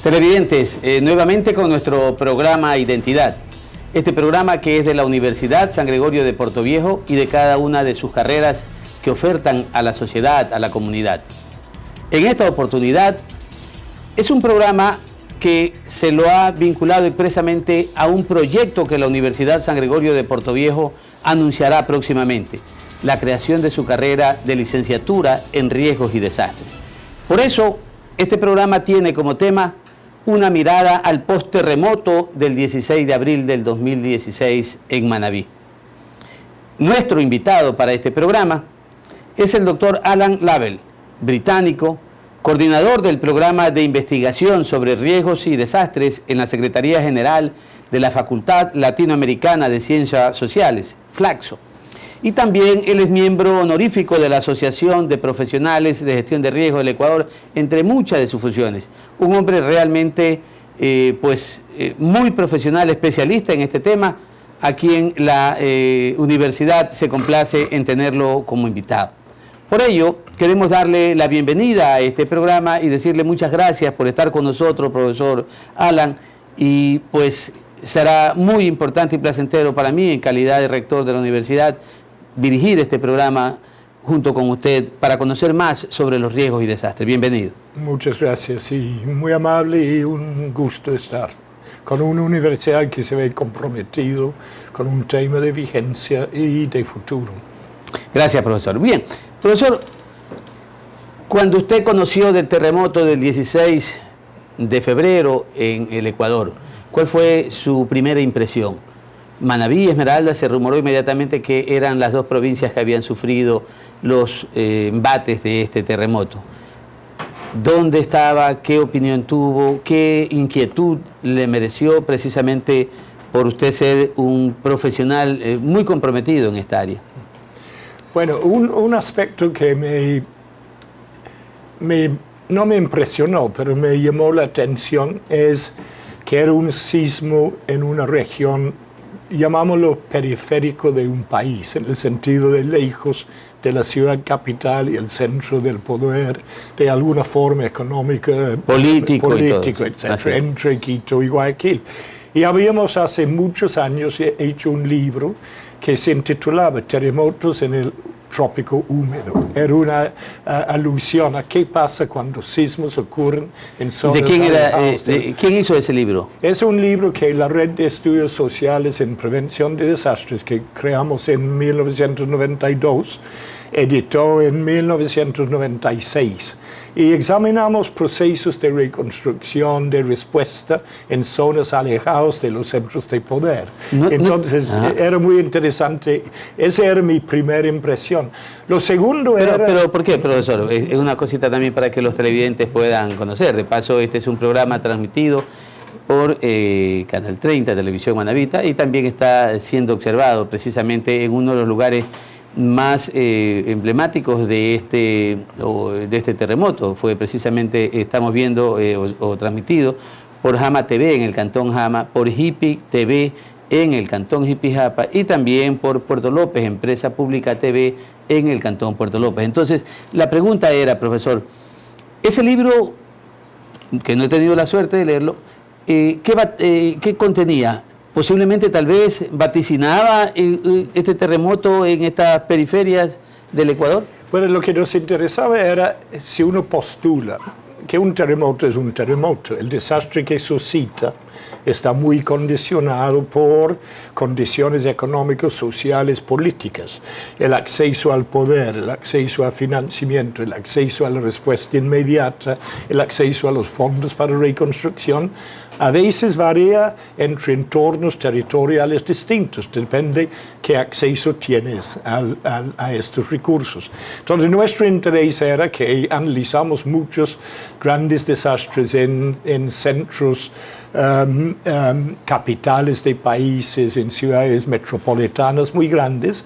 Televidentes, nuevamente con nuestro programa Identidad. Este programa que es de la Universidad San Gregorio de Portoviejo y de cada una de sus carreras que ofertan a la sociedad, a la comunidad. En esta oportunidad es un programa que se lo ha vinculado expresamente a un proyecto que la Universidad San Gregorio de Portoviejo anunciará próximamente, la creación de su carrera de licenciatura en riesgos y desastres. Por eso, este programa tiene como tema una mirada al post-terremoto del 16 de abril del 2016 en Manabí. Nuestro invitado para este programa es el doctor Alan Lavell, británico, coordinador del programa de investigación sobre riesgos y desastres en la Secretaría General de la Facultad Latinoamericana de Ciencias Sociales, FLACSO. Y también él es miembro honorífico de la Asociación de Profesionales de Gestión de Riesgos del Ecuador, entre muchas de sus funciones. Un hombre realmente muy profesional, especialista en este tema, a quien la universidad se complace en tenerlo como invitado. Por ello, queremos darle la bienvenida a este programa y decirle muchas gracias por estar con nosotros, profesor Alan, y pues será muy importante y placentero para mí, en calidad de rector de la universidad, dirigir este programa junto con usted para conocer más sobre los riesgos y desastres. Bienvenido. Muchas gracias, y muy amable y un gusto estar con una universidad que se ve comprometido con un tema de vigencia y de futuro. Gracias, profesor. Bien, profesor, cuando usted conoció del terremoto del 16 de febrero en el Ecuador, ¿cuál fue su primera impresión? Manabí y Esmeralda, se rumoró inmediatamente que eran las dos provincias que habían sufrido los embates de este terremoto. ¿Dónde estaba? ¿Qué opinión tuvo? ¿Qué inquietud le mereció precisamente por usted ser un profesional muy comprometido en esta área? Bueno, un aspecto que no me impresionó, pero me llamó la atención es que era un sismo en una región, llamámoslo periférico de un país, en el sentido de lejos de la ciudad capital y el centro del poder, de alguna forma económica, político etc., entre Quito y Guayaquil. Y habíamos hace muchos años hecho un libro que se intitulaba Terremotos en el trópico húmedo. Era una alusión a qué pasa cuando sismos ocurren en zonas... ¿De quién era? ¿Quién hizo ese libro? Es un libro que la Red de Estudios Sociales en Prevención de Desastres, que creamos en 1992, editó en 1996. Y examinamos procesos de reconstrucción, de respuesta en zonas alejadas de los centros de poder. Entonces, era muy interesante. Esa era mi primera impresión. Lo segundo era... Pero, ¿por qué, profesor? Es una cosita también para que los televidentes puedan conocer. De paso, este es un programa transmitido por Canal 30, Televisión Manabita, y también está siendo observado precisamente en uno de los lugares más emblemáticos de este terremoto. Fue precisamente, estamos viendo o transmitido por Jama TV en el Cantón Jama, por Hipi TV en el Cantón Jipijapa y también por Puerto López, Empresa Pública TV en el Cantón Puerto López. Entonces, la pregunta era, profesor, ese libro, que no he tenido la suerte de leerlo, ¿qué contenía? Posiblemente tal vez vaticinaba este terremoto en estas periferias del Ecuador. Bueno, lo que nos interesaba era si uno postula que un terremoto es un terremoto, el desastre que suscita está muy condicionado por condiciones económicas, sociales, políticas. El acceso al poder, el acceso al financiamiento, el acceso a la respuesta inmediata, el acceso a los fondos para reconstrucción, a veces varía entre entornos territoriales distintos, depende qué acceso tienes a estos recursos. Entonces, nuestro interés era que analizamos muchos grandes desastres en centros capitales de países, en ciudades metropolitanas muy grandes,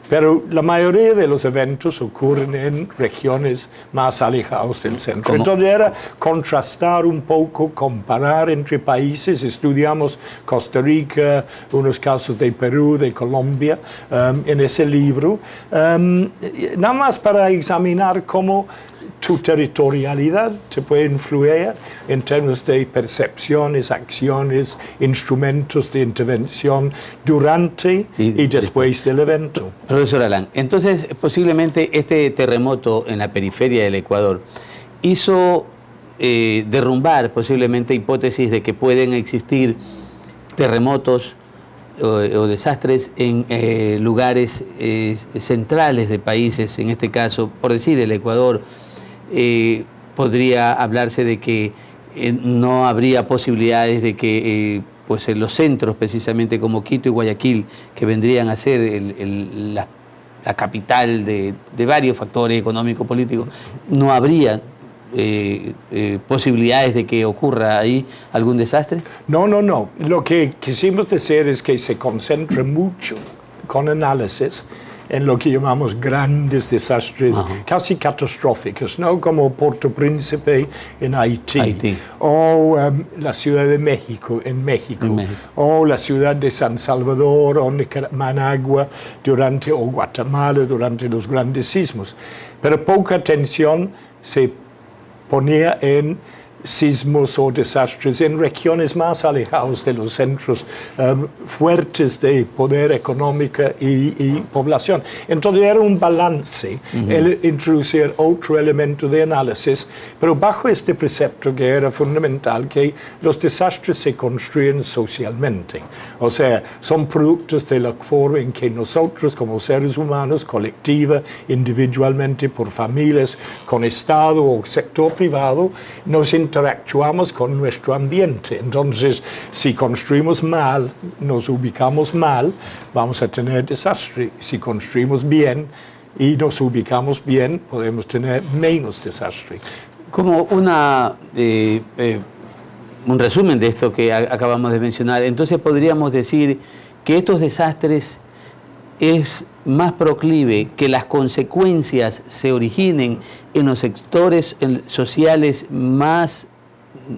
pero la mayoría de los eventos ocurren en regiones más alejadas del centro. ¿Cómo? Entonces era contrastar un poco, comparar entre países. Estudiamos Costa Rica, unos casos de Perú, de Colombia, en ese libro, nada más para examinar cómo tu territorialidad te puede influir en términos de percepciones, acciones, instrumentos de intervención durante y después del evento. Profesor Alan, entonces posiblemente este terremoto en la periferia del Ecuador hizo derrumbar posiblemente hipótesis de que pueden existir terremotos o desastres en lugares centrales de países, en este caso, por decir, el Ecuador. Podría hablarse de que no habría posibilidades de que pues en los centros, precisamente como Quito y Guayaquil, que vendrían a ser la capital de varios factores económicos, políticos, no habría posibilidades de que ocurra ahí algún desastre? No. Lo que quisimos decir es que se concentra mucho con análisis en lo que llamamos grandes desastres, casi catastróficos, ¿no? Como Puerto Príncipe en Haití. O la Ciudad de México en México, o la ciudad de San Salvador, o Managua, o Guatemala durante los grandes sismos. Pero poca atención se ponía en sismos o desastres en regiones más alejadas de los centros fuertes de poder económico y población. Entonces era un balance el introducir otro elemento de análisis, pero bajo este precepto que era fundamental, que los desastres se construyen socialmente. O sea, son productos de la forma en que nosotros como seres humanos, colectiva, individualmente, por familias, con Estado o sector privado, nos interactuamos con nuestro ambiente. Entonces, si construimos mal, nos ubicamos mal, vamos a tener desastre. Si construimos bien y nos ubicamos bien, podemos tener menos desastre. Como un resumen de esto que acabamos de mencionar, entonces podríamos decir que estos desastres es más proclive que las consecuencias se originen en los sectores sociales más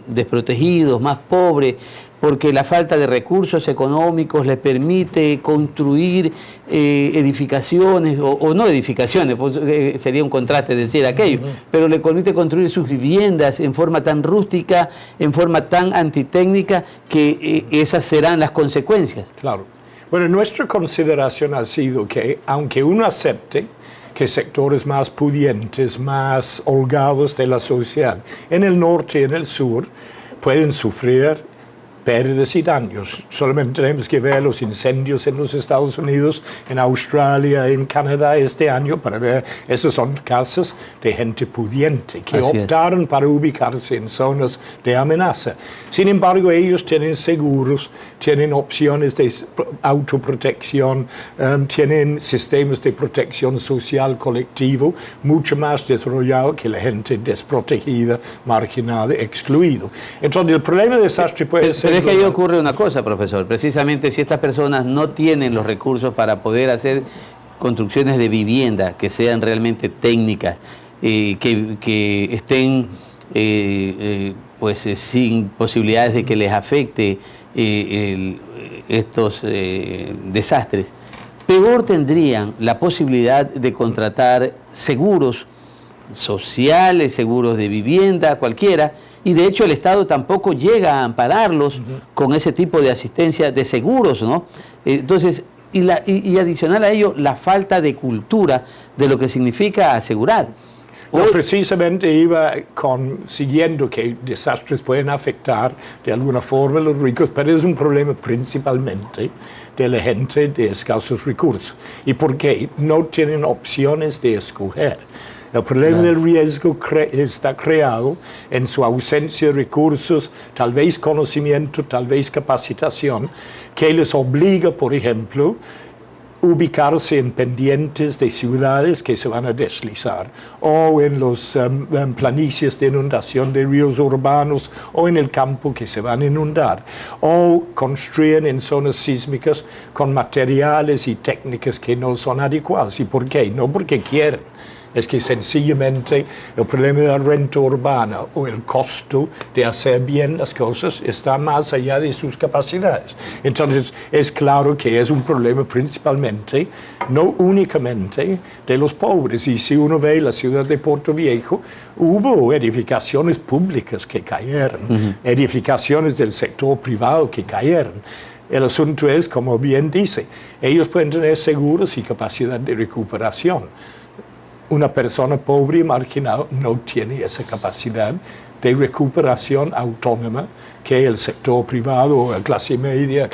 desprotegidos, más pobres, porque la falta de recursos económicos les permite construir edificaciones, o no edificaciones, pues, sería un contraste decir aquello, pero le permite construir sus viviendas en forma tan rústica, en forma tan antitécnica, que esas serán las consecuencias. Claro. Bueno, nuestra consideración ha sido que, aunque uno acepte que sectores más pudientes, más holgados de la sociedad, en el norte y en el sur, pueden sufrir pérdidas y daños. Solamente tenemos que ver los incendios en los Estados Unidos, en Australia, en Canadá este año para ver, esos son casos de gente pudiente que optaron para ubicarse en zonas de amenaza. Sin embargo, ellos tienen seguros, tienen opciones de autoprotección, tienen sistemas de protección social colectivo mucho más desarrollado que la gente desprotegida, marginada, excluida. Entonces, el problema de desastre puede ser... Pero es que ahí ocurre una cosa, profesor. Precisamente si estas personas no tienen los recursos para poder hacer construcciones de vivienda que sean realmente técnicas, que estén sin posibilidades de que les afecte estos desastres, peor tendrían la posibilidad de contratar seguros sociales, seguros de vivienda, cualquiera. Y de hecho el Estado tampoco llega a ampararlos con ese tipo de asistencia de seguros, ¿no? Entonces, y adicional a ello, la falta de cultura de lo que significa asegurar. No, precisamente iba siguiendo que desastres pueden afectar de alguna forma a los ricos, pero es un problema principalmente de la gente de escasos recursos. ¿Y por qué? No tienen opciones de escoger. El problema del riesgo está creado en su ausencia de recursos, tal vez conocimiento, tal vez capacitación, que les obliga, por ejemplo, ubicarse en pendientes de ciudades que se van a deslizar, o en los planicies de inundación de ríos urbanos, o en el campo que se van a inundar, o construyen en zonas sísmicas con materiales y técnicas que no son adecuadas. ¿Y por qué? No porque quieren. es que sencillamente el problema de la renta urbana o el costo de hacer bien las cosas está más allá de sus capacidades. Entonces, es claro que es un problema principalmente, no únicamente de los pobres. Y si uno ve la ciudad de Puerto Viejo, hubo edificaciones públicas que cayeron, edificaciones del sector privado que cayeron. El asunto es, como bien dice, ellos pueden tener seguros y capacidad de recuperación. Una persona pobre y marginal no tiene esa capacidad de recuperación autónoma que el sector privado o la clase media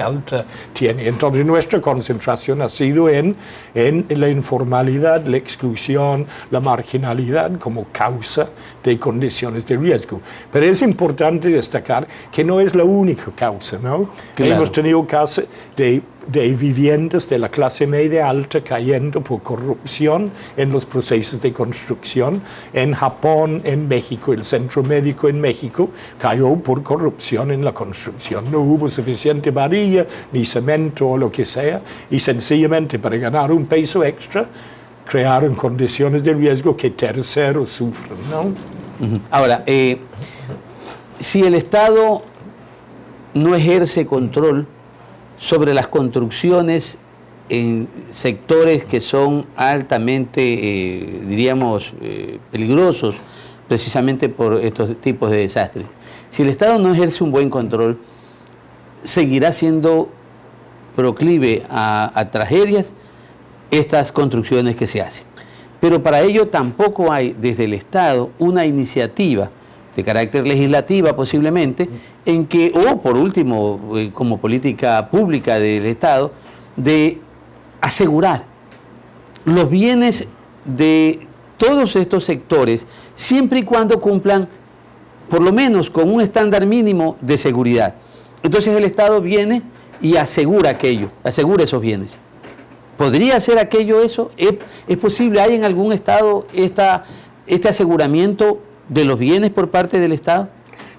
alta tiene. Entonces nuestra concentración ha sido en la informalidad, la exclusión, la marginalidad como causa de condiciones de riesgo. Pero es importante destacar que no es la única causa, ¿no? Claro. Hemos tenido casos de viviendas de la clase media alta cayendo por corrupción en los procesos de construcción. En Japón, en México, el Centro Médico en México cayó por corrupción en la construcción. No hubo suficiente varilla, ni cemento o lo que sea, y sencillamente para ganar un peso extra, crearon condiciones de riesgo que terceros sufren, ¿no? Ahora, si el Estado no ejerce control sobre las construcciones en sectores que son altamente, diríamos, peligrosos, precisamente por estos tipos de desastres. Si el Estado no ejerce un buen control, seguirá siendo proclive a tragedias estas construcciones que se hacen. Pero para ello tampoco hay desde el Estado una iniciativa de carácter legislativa posiblemente, en que, o por último, como política pública del Estado, de asegurar los bienes de todos estos sectores, siempre y cuando cumplan por lo menos con un estándar mínimo de seguridad. Entonces el Estado viene y asegura aquello, asegura esos bienes. ¿Podría hacer aquello eso? ¿Es posible? ¿Hay en algún Estado este aseguramiento de los bienes por parte del Estado?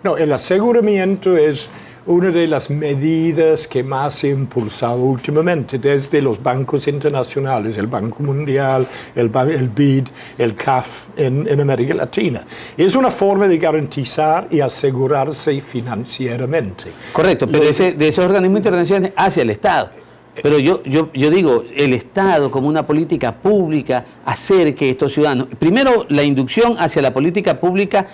No, el aseguramiento es una de las medidas que más se ha impulsado últimamente desde los bancos internacionales, el Banco Mundial, el BID, el CAF en América Latina. Es una forma de garantizar y asegurarse financieramente. Correcto, pero de esos organismos internacionales hacia el Estado. Pero yo digo, el Estado como una política pública hacer que estos ciudadanos, primero la inducción hacia la política pública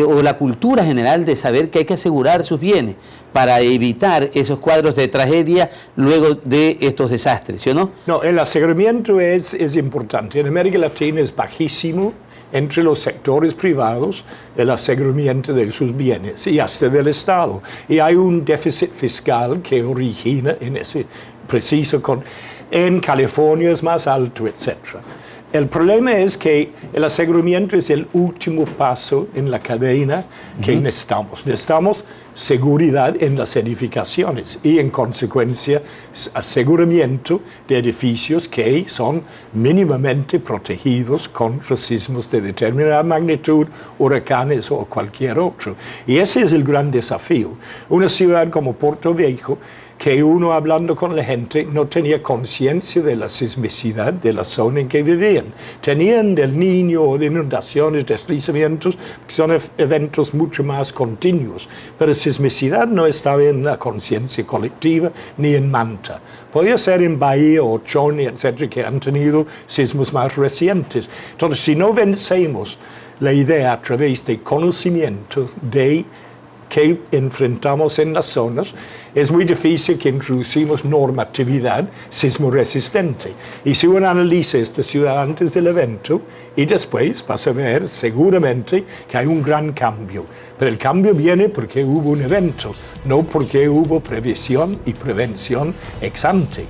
o la cultura general de saber que hay que asegurar sus bienes para evitar esos cuadros de tragedia luego de estos desastres, ¿sí o no? No, el aseguramiento es importante. En América Latina es bajísimo entre los sectores privados el aseguramiento de sus bienes y hasta del Estado. Y hay un déficit fiscal que origina en ese preciso. En California es más alto, etc. El problema es que el aseguramiento es el último paso en la cadena que necesitamos. Necesitamos seguridad en las edificaciones y, en consecuencia, aseguramiento de edificios que son mínimamente protegidos contra sismos de determinada magnitud, huracanes o cualquier otro. Y ese es el gran desafío. Una ciudad como Puerto Viejo, que uno hablando con la gente no tenía conciencia de la sismicidad de la zona en que vivían. Tenían del Niño o de inundaciones, deslizamientos, que son eventos mucho más continuos. Pero sismicidad no estaba en la conciencia colectiva ni en Manta. Podía ser en Bahía o Choni, etcétera, que han tenido sismos más recientes. Entonces, si no vencemos la idea a través de conocimiento de que enfrentamos en las zonas, es muy difícil que introducimos normatividad sismoresistente. Y si uno analiza esta ciudad antes del evento y después, vas a ver seguramente que hay un gran cambio. Pero el cambio viene porque hubo un evento, no porque hubo previsión y prevención ex ante.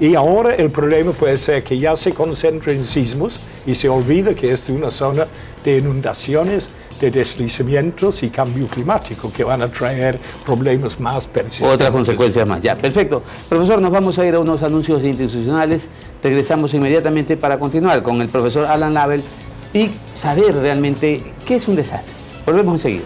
Y ahora el problema puede ser que ya se concentra en sismos y se olvida que es una zona de inundaciones, de deslizamientos y cambio climático que van a traer problemas más persistentes. Otras consecuencias más. Ya, perfecto. Profesor, nos vamos a ir a unos anuncios institucionales. Regresamos inmediatamente para continuar con el profesor Alan Lavell y saber realmente qué es un desastre. Volvemos enseguida.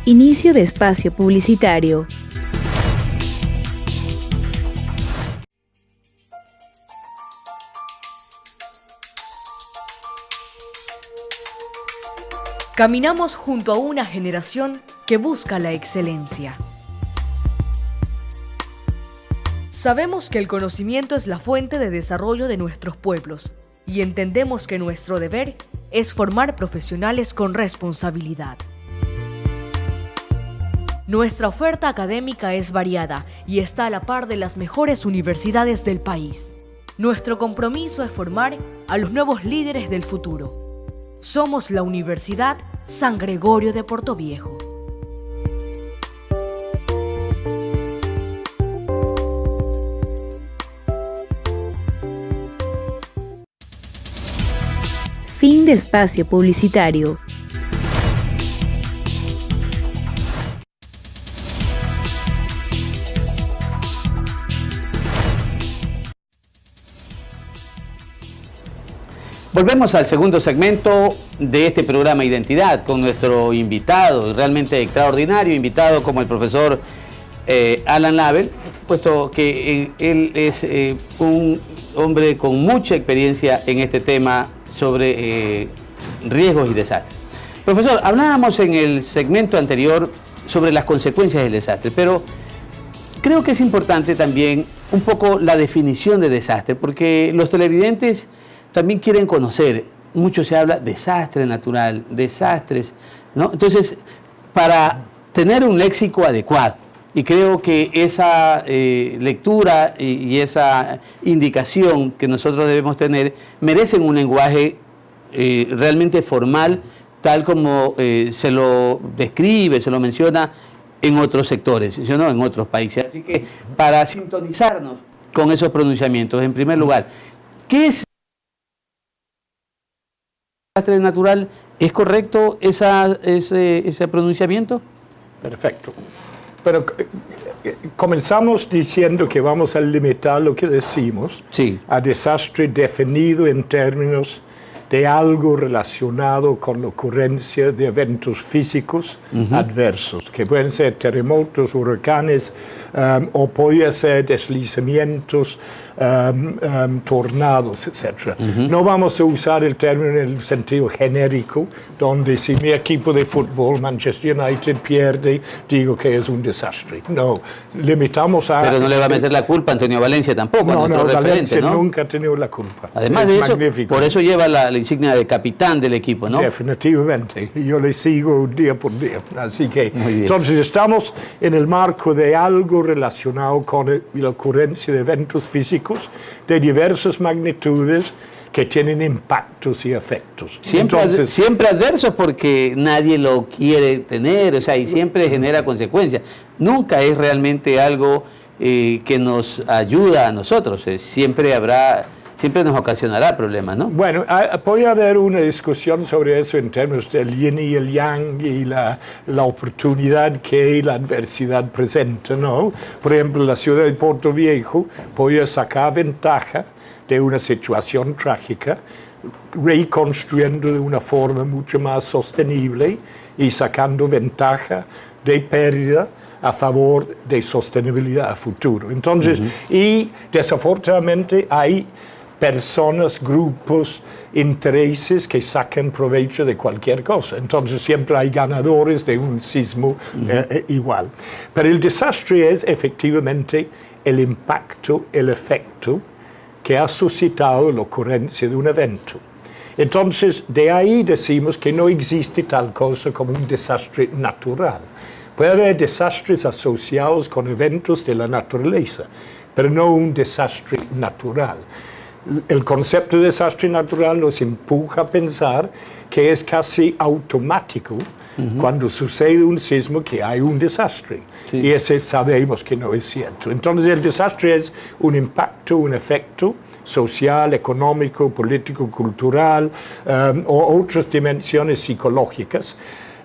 Inicio de espacio publicitario. Caminamos junto a una generación que busca la excelencia. Sabemos que el conocimiento es la fuente de desarrollo de nuestros pueblos y entendemos que nuestro deber es formar profesionales con responsabilidad. Nuestra oferta académica es variada y está a la par de las mejores universidades del país. Nuestro compromiso es formar a los nuevos líderes del futuro. Somos la Universidad San Gregorio de Portoviejo. Fin de espacio publicitario. Volvemos al segundo segmento de este programa Identidad con nuestro invitado, realmente extraordinario invitado como el profesor Alan Label, puesto que él es un hombre con mucha experiencia en este tema sobre riesgos y desastres. Profesor, hablábamos en el segmento anterior sobre las consecuencias del desastre, pero creo que es importante también un poco la definición de desastre, porque los televidentes también quieren conocer. Mucho se habla desastre natural, desastres, ¿no? Entonces, para tener un léxico adecuado, y creo que esa lectura y esa indicación que nosotros debemos tener merecen un lenguaje realmente formal, tal como se lo describe, se lo menciona en otros sectores, ¿no? En otros países. Así que para sintonizarnos con esos pronunciamientos, en primer lugar, ¿qué es desastre natural? ¿Es correcto ese pronunciamiento? Perfecto. Pero comenzamos diciendo que vamos a limitar lo que decimos a desastre definido en términos de algo relacionado con la ocurrencia de eventos físicos adversos, que pueden ser terremotos, huracanes, o pueden ser deslizamientos, tornados, etc. No vamos a usar el término en el sentido genérico, donde si mi equipo de fútbol, Manchester United, pierde, digo que es un desastre. No, limitamos a... Pero no le va a meter la culpa a Antonio Valencia tampoco, no, a nuestro referente, Valencia ¿no? Nunca ha tenido la culpa. Además de eso, por eso lleva la insignia de capitán del equipo, ¿no? Definitivamente, yo le sigo día por día. Así que, entonces estamos en el marco de algo relacionado con la ocurrencia de eventos físicos de diversas magnitudes que tienen impactos y efectos. Siempre adversos porque nadie lo quiere tener, o sea, y siempre genera consecuencias. Nunca es realmente algo que nos ayuda a nosotros, siempre nos ocasionará problemas, ¿no? Bueno, puede haber una discusión sobre eso en términos del yin y el yang y la oportunidad que la adversidad presenta, ¿no? Por ejemplo, la ciudad de Portoviejo puede sacar ventaja de una situación trágica, reconstruyendo de una forma mucho más sostenible y sacando ventaja de pérdida a favor de sostenibilidad a futuro. Entonces, y desafortunadamente hay personas, grupos, intereses que sacan provecho de cualquier cosa. Entonces siempre hay ganadores de un sismo igual. Pero el desastre es efectivamente el impacto, el efecto que ha suscitado la ocurrencia de un evento. Entonces, de ahí decimos que no existe tal cosa como un desastre natural. Puede haber desastres asociados con eventos de la naturaleza, pero no un desastre natural. El concepto de desastre natural nos empuja a pensar que es casi automático cuando sucede un sismo que hay un desastre. Y ese sabemos que no es cierto. Entonces el desastre es un impacto, un efecto social, económico, político, cultural o otras dimensiones psicológicas,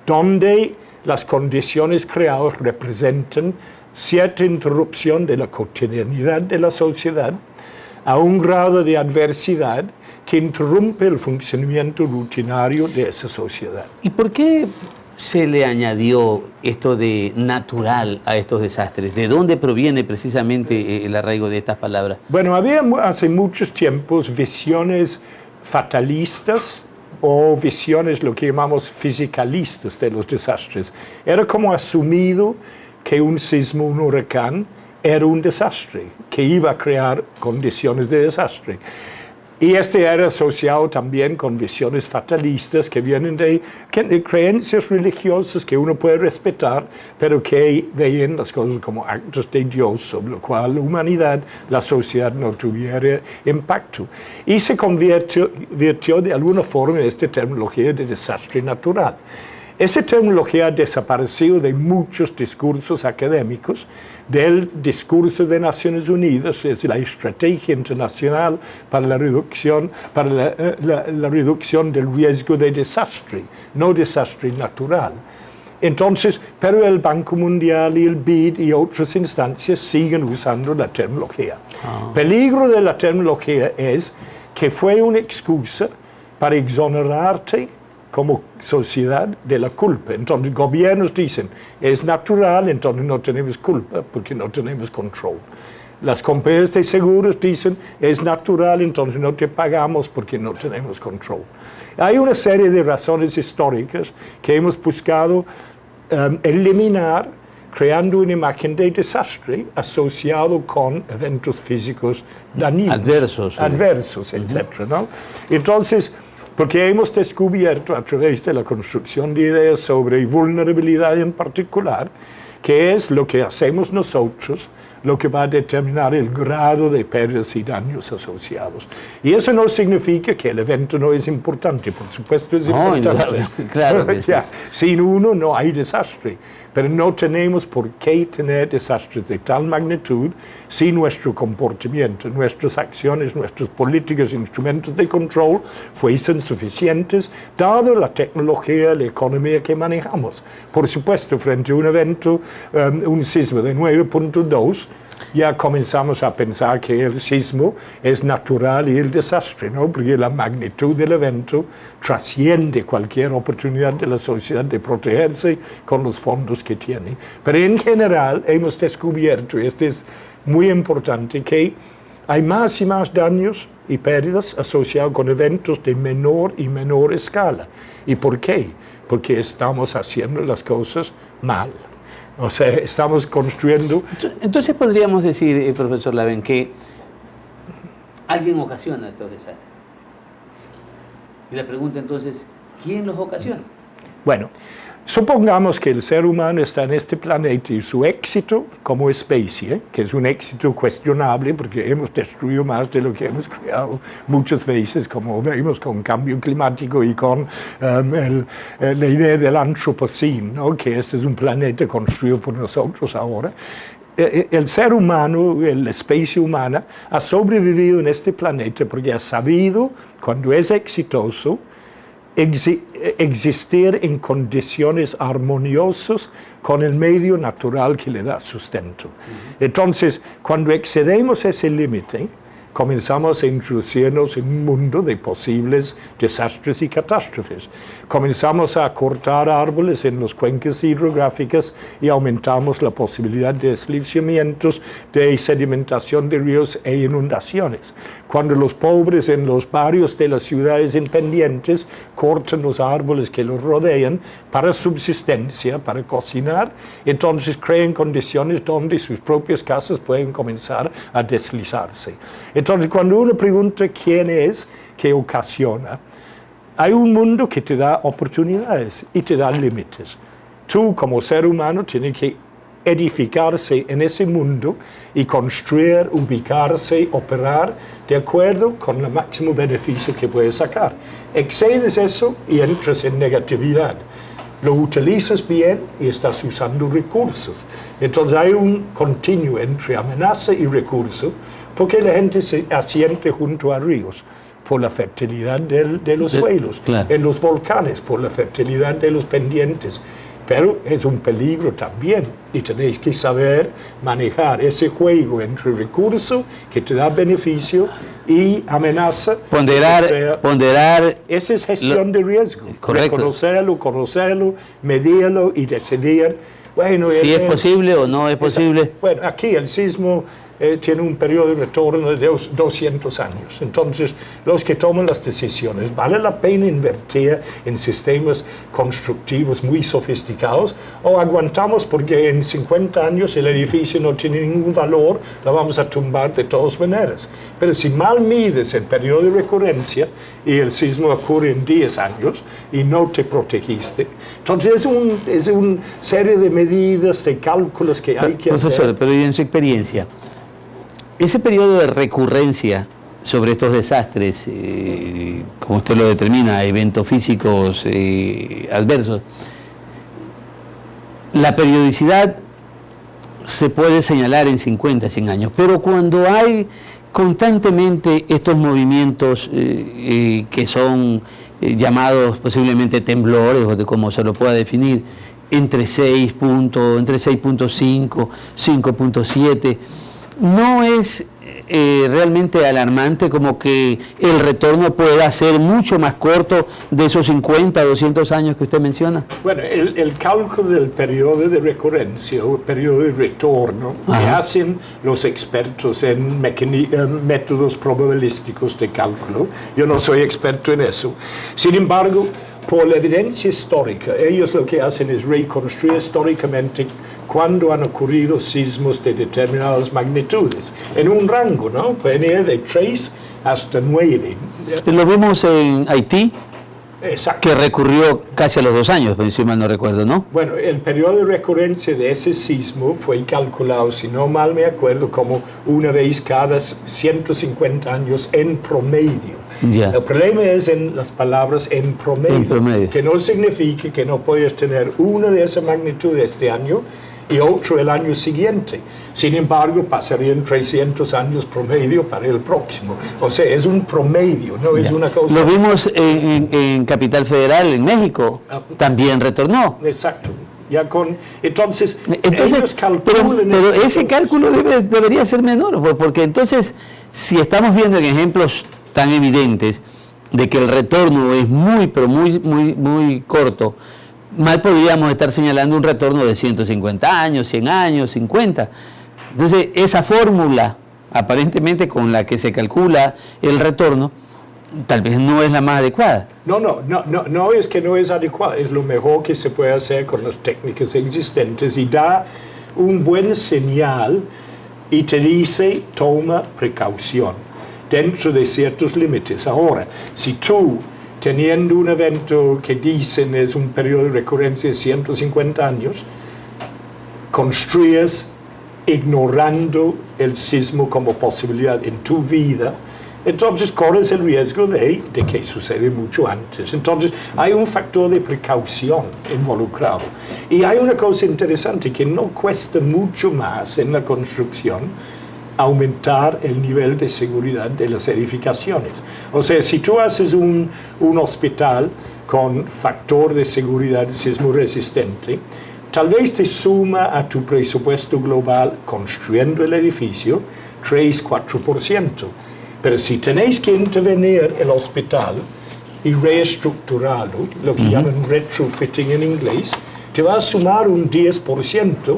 donde las condiciones creadas representan cierta interrupción de la cotidianidad de la sociedad a un grado de adversidad que interrumpe el funcionamiento rutinario de esa sociedad. ¿Y por qué se le añadió esto de natural a estos desastres? ¿De dónde proviene precisamente el arraigo de estas palabras? Bueno, había hace muchos tiempos visiones fatalistas o visiones, lo que llamamos fisicalistas de los desastres. Era como asumido que un sismo, un huracán, era un desastre, que iba a crear condiciones de desastre. Y este era asociado también con visiones fatalistas que vienen de creencias religiosas que uno puede respetar, pero que veían las cosas como actos de Dios, sobre lo cual la humanidad, la sociedad no tuviera impacto. Y se convirtió de alguna forma en esta terminología de desastre natural. Esa terminología ha desaparecido de muchos discursos académicos, del discurso de Naciones Unidas, es la estrategia internacional para la reducción, la reducción del riesgo de desastre, no desastre natural. Entonces, pero el Banco Mundial y el BID y otras instancias siguen usando la terminología. Peligro de la terminología es que fue una excusa para exonerarte como sociedad de la culpa. Entonces gobiernos dicen, es natural, entonces no tenemos culpa porque no tenemos control. Las compañías de seguros dicen, es natural, entonces no te pagamos porque no tenemos control. Hay una serie de razones históricas que hemos buscado eliminar, creando una imagen de desastre asociado con eventos físicos dañinos. Adversos, etc. ¿no? Entonces, porque hemos descubierto a través de la construcción de ideas sobre vulnerabilidad en particular, que es lo que hacemos nosotros, lo que va a determinar el grado de pérdidas y daños asociados. Y eso no significa que el evento no es importante, por supuesto es importante. Claro que sí. Sin uno no hay desastre, pero no tenemos por qué tener desastres de tal magnitud si nuestro comportamiento, nuestras acciones, nuestras políticas, instrumentos de control fuesen suficientes, dado la tecnología, la economía que manejamos. Por supuesto, frente a un evento, un sismo de 9.2, ya comenzamos a pensar que el sismo es natural y el desastre, ¿no? Porque la magnitud del evento trasciende cualquier oportunidad de la sociedad de protegerse con los fondos que tiene. Pero en general hemos descubierto, y esto es muy importante, que hay más y más daños y pérdidas asociados con eventos de menor y menor escala. ¿Y por qué? Porque estamos haciendo las cosas mal. O sea, estamos construyendo... Entonces podríamos decir, profesor Lavén, que alguien ocasiona estos desastres. Y la pregunta entonces, ¿quién los ocasiona? Bueno, supongamos que el ser humano está en este planeta y su éxito como especie, que es un éxito cuestionable porque hemos destruido más de lo que hemos creado muchas veces, como vemos con cambio climático y con la idea del antropoceno, ¿no? Que este es un planeta construido por nosotros ahora. El ser humano, la especie humana, ha sobrevivido en este planeta porque ha sabido, cuando es exitoso, existir en condiciones armoniosas con el medio natural que le da sustento. Entonces, cuando excedemos ese límite, comenzamos a introducirnos en un mundo de posibles desastres y catástrofes. Comenzamos a cortar árboles en las cuencas hidrográficas y aumentamos la posibilidad de deslizamientos, de sedimentación de ríos e inundaciones. Cuando los pobres en los barrios de las ciudades independientes cortan los árboles que los rodean para subsistencia, para cocinar, entonces crean condiciones donde sus propias casas pueden comenzar a deslizarse. Entonces, cuando uno pregunta quién es que ocasiona, hay un mundo que te da oportunidades y te da límites. Tú, como ser humano, tienes que edificarse en ese mundo y construir, ubicarse, operar de acuerdo con el máximo beneficio que puedes sacar. Excedes eso y entras en negatividad. Lo utilizas bien y estás usando recursos. Entonces hay un continuo entre amenaza y recurso, porque la gente se asiente junto a ríos por la fertilidad de los suelos, claro. En los volcanes por la fertilidad de los pendientes. Pero es un peligro también y tenéis que saber manejar ese juego entre recurso que te da beneficio y amenaza. Ponderar. Esa es gestión de riesgo. Correcto. Conocerlo, medirlo y decidir. Bueno, si es posible o no es posible. Bueno, aquí el sismo tiene un periodo de retorno de 200 años. Entonces, los que toman las decisiones, ¿vale la pena invertir en sistemas constructivos muy sofisticados o aguantamos porque en 50 años el edificio no tiene ningún valor, lo vamos a tumbar de todas maneras? Pero si mal mides el periodo de recurrencia y el sismo ocurre en 10 años y no te protegiste, entonces es una serie de medidas, de cálculos que hay que hacer. Profesor, pero y en su experiencia, ese periodo de recurrencia sobre estos desastres, como usted lo determina, eventos físicos adversos, la periodicidad se puede señalar en 50, 100 años, pero cuando hay constantemente estos movimientos que son llamados posiblemente temblores, o de cómo se lo pueda definir, entre 6.5, 5.7, no es realmente alarmante como que el retorno pueda ser mucho más corto de esos 50, 200 años que usted menciona? Bueno, el cálculo del periodo de recurrencia o periodo de retorno que hacen los expertos en métodos probabilísticos de cálculo, yo no soy experto en eso. Sin embargo, por la evidencia histórica, ellos lo que hacen es reconstruir históricamente cuando han ocurrido sismos de determinadas magnitudes, en un rango, ¿no? Pueden ir de 3 hasta 9. Lo vimos en Haití, Exacto. que recurrió casi a los 2 años, si mal no recuerdo, ¿no? Bueno, el periodo de recurrencia de ese sismo fue calculado, si no mal me acuerdo, como una vez cada 150 años en promedio. Ya. El problema es en las palabras en promedio, que no significa que no puedes tener una de esa magnitud este año y otro el año siguiente. Sin embargo, pasarían 300 años promedio para el próximo. O sea, es un promedio, no es una cosa... Lo vimos en Capital Federal, en México, también retornó. Exacto. Ya entonces ellos calculan... Pero ese cálculo debería ser menor, porque entonces, si estamos viendo en ejemplos tan evidentes de que el retorno es muy corto, mal podríamos estar señalando un retorno de 150 años, 100 años, 50. Entonces, esa fórmula, aparentemente con la que se calcula el retorno, tal vez no es la más adecuada. No es que no es adecuada, es lo mejor que se puede hacer con las técnicas existentes y da un buen señal y te dice, toma precaución dentro de ciertos límites. Ahora, si tú, teniendo un evento que dicen es un periodo de recurrencia de 150 años, construyes ignorando el sismo como posibilidad en tu vida, entonces corres el riesgo de que sucede mucho antes. Entonces hay un factor de precaución involucrado. Y hay una cosa interesante, que no cuesta mucho más en la construcción aumentar el nivel de seguridad de las edificaciones. O sea, si tú haces un hospital con factor de seguridad sismo resistente, tal vez te suma a tu presupuesto global construyendo el edificio 3-4%. Pero si tenéis que intervenir el hospital y reestructurarlo, lo que llaman retrofitting en inglés, te va a sumar un 10%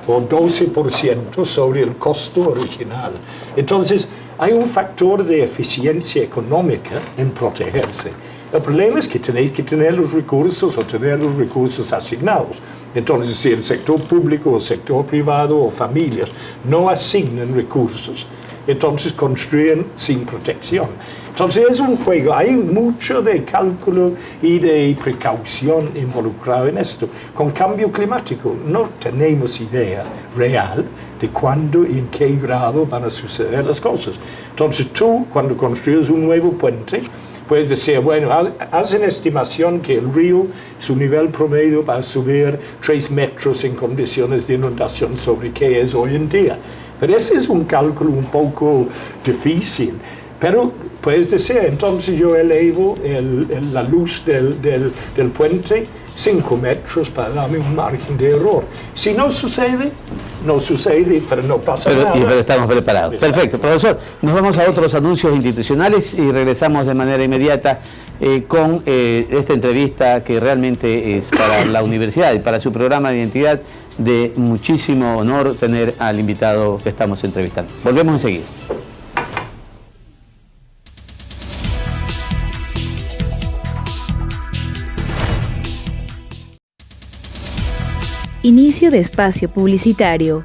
o 12% sobre el costo original. Entonces, hay un factor de eficiencia económica en protegerse. El problema es que tenéis que tener los recursos o tener los recursos asignados. Entonces, si el sector público o sector privado o familias no asignan recursos, entonces construyen sin protección. Entonces es un juego, hay mucho de cálculo y de precaución involucrado en esto. Con cambio climático no tenemos idea real de cuándo y en qué grado van a suceder las cosas. Entonces tú, cuando construyes un nuevo puente, puedes decir, bueno, haz una estimación que el río, su nivel promedio va a subir 3 metros en condiciones de inundación sobre qué es hoy en día. Pero ese es un cálculo un poco difícil. Pero puedes decir, entonces yo elevo la luz del puente 5 metros para darme un margen de error. Si no sucede, no sucede, pero no pasa nada. Pero estamos preparados. Perfecto, profesor. Nos vamos a otros anuncios institucionales y regresamos de manera inmediata con esta entrevista que realmente es para la universidad y para su programa de identidad de muchísimo honor tener al invitado que estamos entrevistando. Volvemos enseguida. Inicio de espacio publicitario.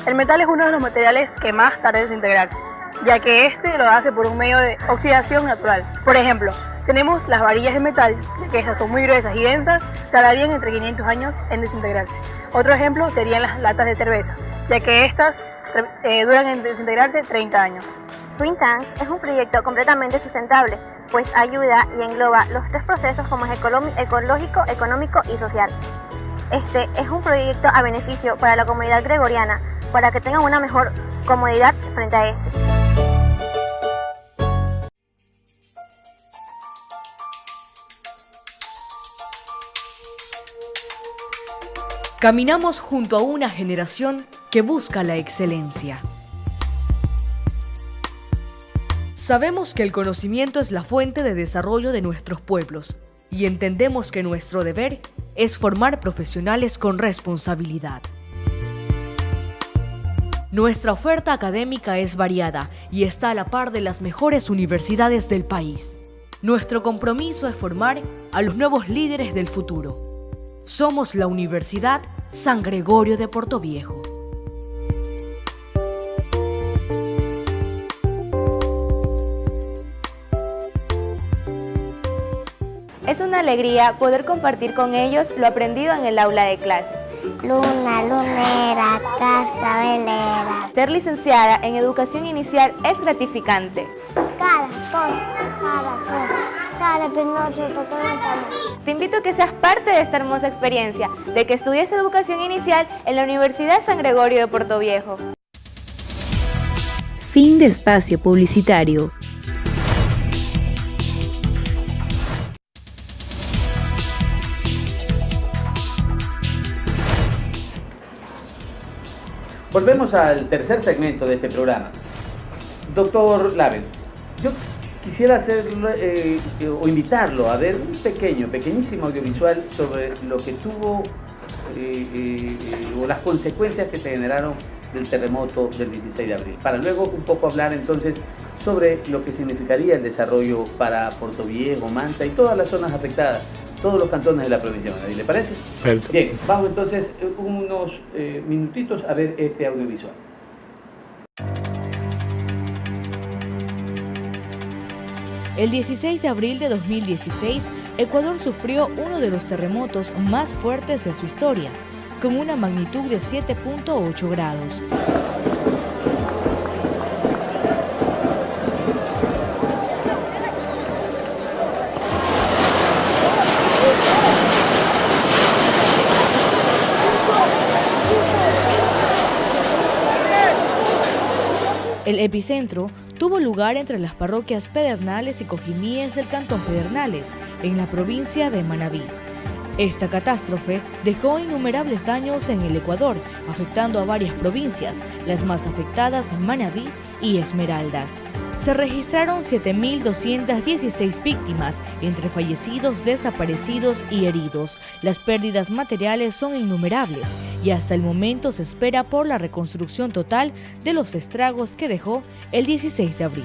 El metal es uno de los materiales que más tarda en desintegrarse, ya que este lo hace por un medio de oxidación natural. Por ejemplo, tenemos las varillas de metal, que estas son muy gruesas y densas, tardarían entre 500 años en desintegrarse. Otro ejemplo serían las latas de cerveza, ya que estas duran en desintegrarse 30 años. Green Tanks es un proyecto completamente sustentable, pues ayuda y engloba los tres procesos como es ecológico, económico y social. Este es un proyecto a beneficio para la comunidad gregoriana, para que tengan una mejor comodidad frente a este. Caminamos junto a una generación que busca la excelencia. Sabemos que el conocimiento es la fuente de desarrollo de nuestros pueblos y entendemos que nuestro deber es formar profesionales con responsabilidad. Nuestra oferta académica es variada y está a la par de las mejores universidades del país. Nuestro compromiso es formar a los nuevos líderes del futuro. Somos la Universidad San Gregorio de Portoviejo. Es una alegría poder compartir con ellos lo aprendido en el aula de clases. Luna, lunera, cascabelera. Ser licenciada en educación inicial es gratificante. Te invito a que seas parte de esta hermosa experiencia, de que estudies educación inicial en la Universidad San Gregorio de Portoviejo. Fin de espacio publicitario. Volvemos al tercer segmento de este programa. Doctor Laven, yo quisiera hacerle, o invitarlo a ver un pequeñísimo audiovisual sobre lo que tuvo o las consecuencias que se generaron del terremoto del 16 de abril, para luego un poco hablar entonces sobre lo que significaría el desarrollo para Portoviejo, Manta y todas las zonas afectadas, todos los cantones de la provincia de Manabí. ¿Le parece? Perfecto. Bien, vamos entonces unos minutitos a ver este audiovisual. El 16 de abril de 2016, Ecuador sufrió uno de los terremotos más fuertes de su historia, con una magnitud de 7.8 grados. El epicentro tuvo lugar entre las parroquias Pedernales y Cojimíes del cantón Pedernales, en la provincia de Manabí. Esta catástrofe dejó innumerables daños en el Ecuador, afectando a varias provincias, las más afectadas Manabí y Esmeraldas. Se registraron 7.216 víctimas, entre fallecidos, desaparecidos y heridos. Las pérdidas materiales son innumerables y hasta el momento se espera por la reconstrucción total de los estragos que dejó el 16 de abril.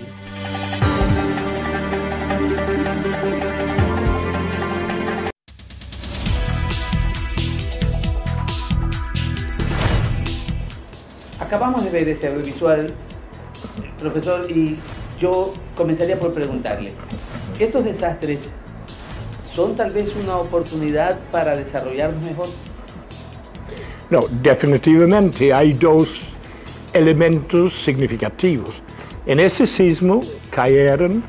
Acabamos de ver ese audiovisual, profesor, y yo comenzaría por preguntarle, ¿estos desastres son tal vez una oportunidad para desarrollarnos mejor? No, definitivamente hay dos elementos significativos. En ese sismo cayeron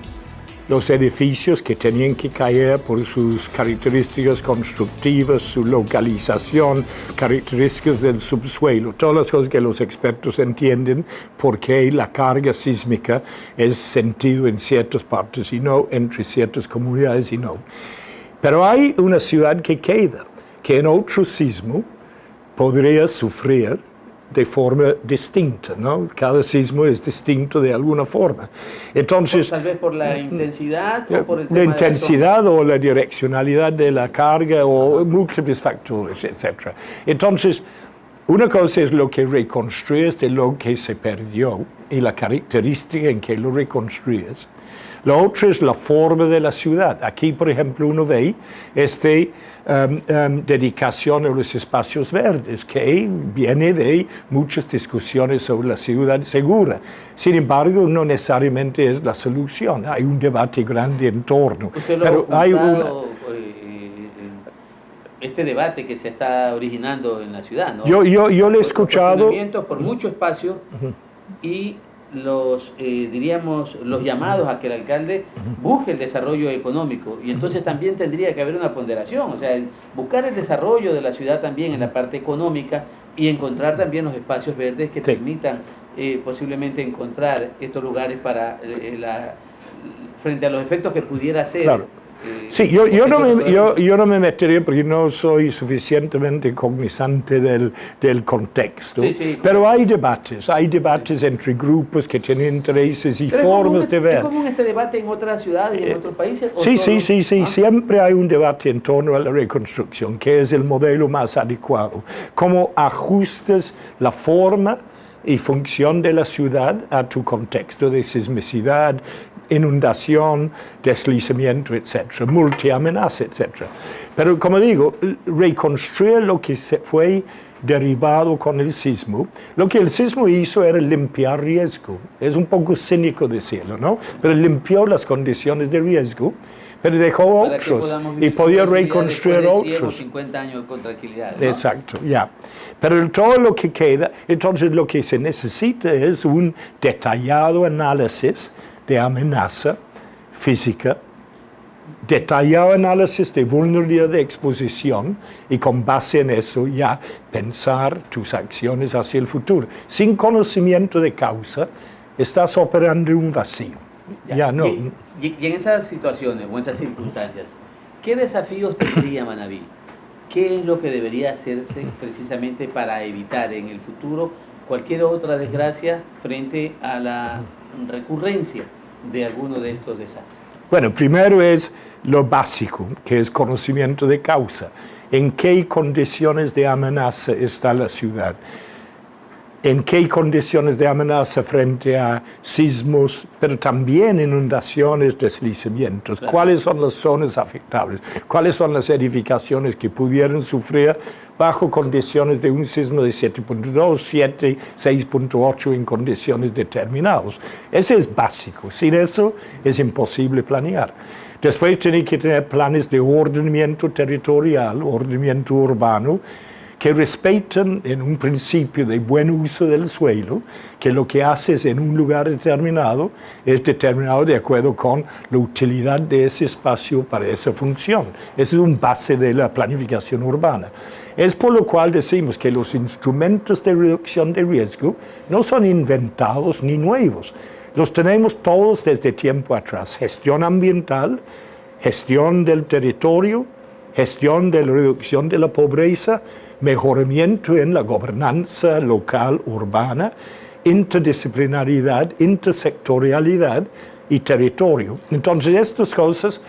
los edificios que tenían que caer por sus características constructivas, su localización, características del subsuelo, todas las cosas que los expertos entienden por qué la carga sísmica es sentido en ciertas partes y no entre ciertas comunidades y no. Pero hay una ciudad que queda, que en otro sismo podría sufrir de forma distinta, ¿no? Cada sismo es distinto de alguna forma. Entonces, tal vez por la intensidad o por el tema la de la intensidad o la direccionalidad de la carga o múltiples factores, etc. Entonces, una cosa es lo que reconstruyes de lo que se perdió y la característica en que lo reconstruyes. La otra es la forma de la ciudad. Aquí, por ejemplo, uno ve esta dedicación a los espacios verdes, que viene de muchas discusiones sobre la ciudad segura. Sin embargo, no necesariamente es la solución. Hay un debate grande en torno. Pero hay este debate que se está originando en la ciudad, ¿no? Yo lo he escuchado por mucho espacio y los llamados a que el alcalde busque el desarrollo económico, y entonces también tendría que haber una ponderación, o sea, buscar el desarrollo de la ciudad también en la parte económica y encontrar también los espacios verdes que permitan posiblemente encontrar estos lugares para frente a los efectos que pudiera hacer. Claro. Sí, yo no me metería porque no soy suficientemente cognizante del contexto, pero hay debates entre grupos que tienen intereses y formas de ver. ¿Es común este debate en otras ciudades y en otros países? Sí, siempre hay un debate en torno a la reconstrucción, que es el modelo más adecuado. Cómo ajustas la forma y función de la ciudad a tu contexto de sismicidad, inundación, deslizamiento, etc., multiamenaza, etc. Pero como digo, reconstruir lo que fue derivado con el sismo, lo que el sismo hizo era limpiar riesgo. Es un poco cínico decirlo, ¿no? Pero limpió las condiciones de riesgo, pero dejó otros y podía reconstruir otros. 100 o 50 años con tranquilidad, ¿no? Exacto, ya. Pero todo lo que queda, entonces lo que se necesita es un detallado análisis de amenaza física, detallado análisis de vulnerabilidad de exposición y con base en eso ya pensar tus acciones hacia el futuro. Sin conocimiento de causa, estás operando en un vacío. Ya no. Y en esas situaciones o en esas circunstancias, ¿qué desafíos tendría Manabí? ¿Qué es lo que debería hacerse precisamente para evitar en el futuro cualquier otra desgracia frente a la recurrencia de alguno de estos desastres? Bueno, primero es lo básico, que es conocimiento de causa. ¿En qué condiciones de amenaza está la ciudad? ¿En qué condiciones de amenaza frente a sismos, pero también inundaciones, deslizamientos? Claro. ¿Cuáles son las zonas afectables? ¿Cuáles son las edificaciones que pudieran sufrir bajo condiciones de un sismo de 7.2, 7, 6.8 en condiciones determinadas? Ese es básico. Sin eso es imposible planear. Después tiene que tener planes de ordenamiento territorial, ordenamiento urbano, que respeten en un principio de buen uso del suelo, que lo que haces en un lugar determinado es determinado de acuerdo con la utilidad de ese espacio para esa función. Esa es una base de la planificación urbana. Es por lo cual decimos que los instrumentos de reducción de riesgo no son inventados ni nuevos. Los tenemos todos desde tiempo atrás. Gestión ambiental, gestión del territorio, gestión de la reducción de la pobreza, mejoramiento en la gobernanza local urbana, interdisciplinaridad, intersectorialidad y territorio. Entonces, estas cosas